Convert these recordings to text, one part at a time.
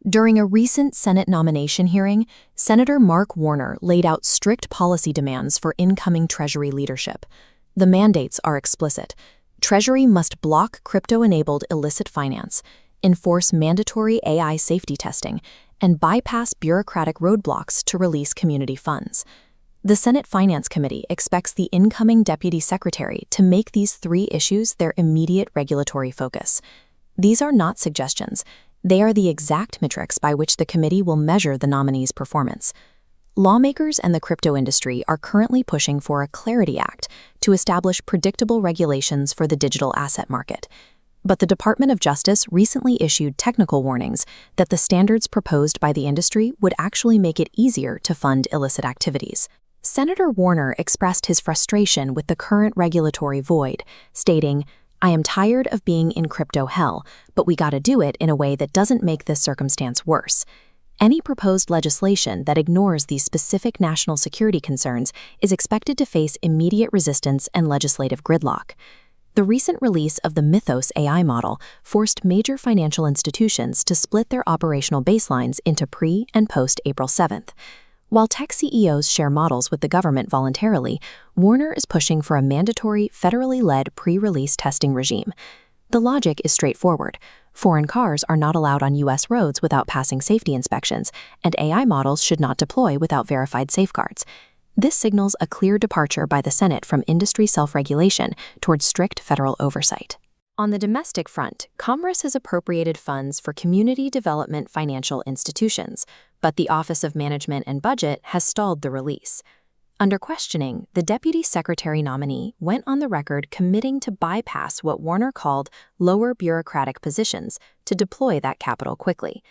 During a recent Senate nomination hearing, Senator Mark Warner laid out strict policy demands for incoming Treasury leadership. The mandates are explicit. Treasury must block crypto-enabled illicit finance, enforce mandatory AI safety testing, and bypass bureaucratic roadblocks to release community funds. The Senate Finance Committee expects the incoming Deputy Secretary to make these three issues their immediate regulatory focus. These are not suggestions. They are the exact metrics by which the committee will measure the nominee's performance. Lawmakers and the crypto industry are currently pushing for a Clarity Act to establish predictable regulations for the digital asset market. But the Department of Justice recently issued technical warnings that the standards proposed by the industry would actually make it easier to fund illicit activities. Senator Warner expressed his frustration with the current regulatory void, stating, "I am tired of being in crypto hell, but we gotta do it in a way that doesn't make this circumstance worse." Any proposed legislation that ignores these specific national security concerns is expected to face immediate resistance and legislative gridlock. The recent release of the Mythos AI model forced major financial institutions to split their operational baselines into pre- and post-April 7th. While tech CEOs share models with the government voluntarily, Warner is pushing for a mandatory, federally led pre-release testing regime. The logic is straightforward. Foreign cars are not allowed on U.S. roads without passing safety inspections, and AI models should not deploy without verified safeguards. This signals a clear departure by the Senate from industry self-regulation towards strict federal oversight. On the domestic front, Congress has appropriated funds for community development financial institutions, but the Office of Management and Budget has stalled the release. Under questioning, the Deputy Secretary nominee went on the record committing to bypass what Warner called lower bureaucratic positions to deploy that capital quickly.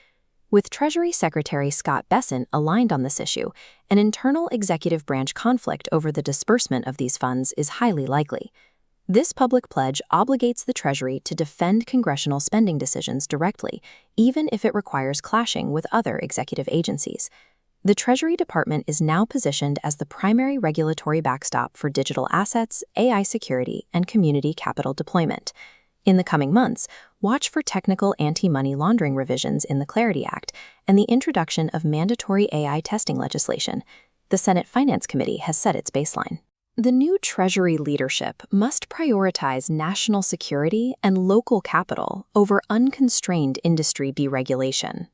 With Treasury Secretary Scott Bessent aligned on this issue, an internal executive branch conflict over the disbursement of these funds is highly likely. This public pledge obligates the Treasury to defend congressional spending decisions directly, even if it requires clashing with other executive agencies. The Treasury Department is now positioned as the primary regulatory backstop for digital assets, AI security, and community capital deployment. In the coming months, watch for technical anti-money laundering revisions in the Clarity Act and the introduction of mandatory AI testing legislation. The Senate Finance Committee has set its baseline. The new Treasury leadership must prioritize national security and local capital over unconstrained industry deregulation.